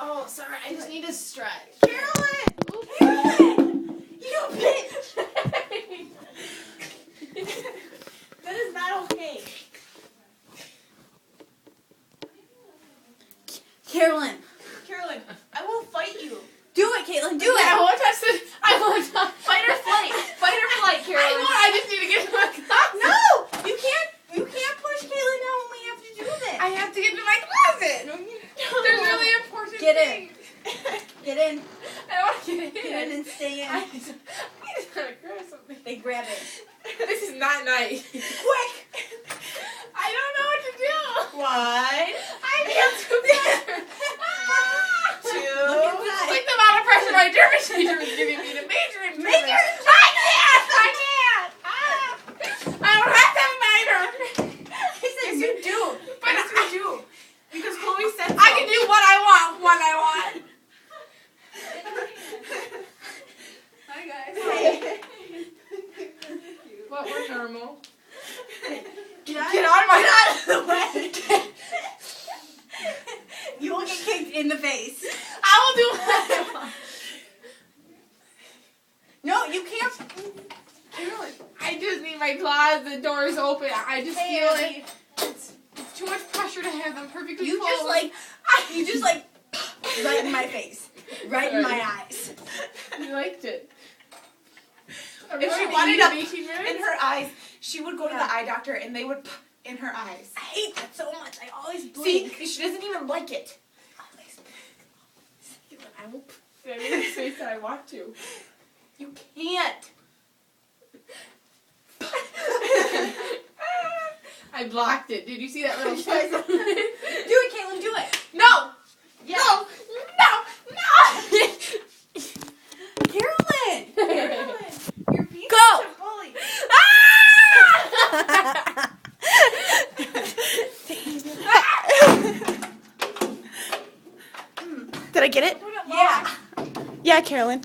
Oh, sorry. I just need to stretch. Carolyn! Carolyn! You bitch! That is not okay. Carolyn, Carolyn, I will fight you. do it, Caitlin, do I it. won't touch it. I won't touch. Fight or flight. Fight or flight, Carolyn. I just need to get to my closet. No, you can't push Caitlin out when we have to do this. I have to get to my closet. There's really important Get in. things. Get in, I don't want to get in. get in and stay I in. just want to grab something. They grab it. This is not nice. Quick! I don't know what to do. One, I feel too bad. two. Look inside. Like the amount of pressure my German teacher was giving me to major in German. Major in I can't. I don't have to have a minor. I said Yes, you do. But Yes, you do. Because Chloe said so. I can do what I want when I want. Hi guys. What? We're normal. Get out Get out of my of the way. You will get kicked in the face. I will do what I want. No, you can't. Carolyn, I just need my closet doors open. I just Hey, feel Ellie. it's too much pressure to have them perfectly You closed. you just like right in my face, right in my eyes. You liked it. If she Everyone wanted needed up 18 minutes? in her eyes, she would go to the eye doctor and they would in her eyes. I hate that so much. I always blink. See, she doesn't even like it. Always blink. I will put it in the space that I want to. You can't. I blocked it. Did you see that little Do check? it, Caitlin. Do it. No! Yeah. No! No! Carolyn. Carolyn, you're being Go. such a bully. Did I get it? Yeah. Yeah, Carolyn.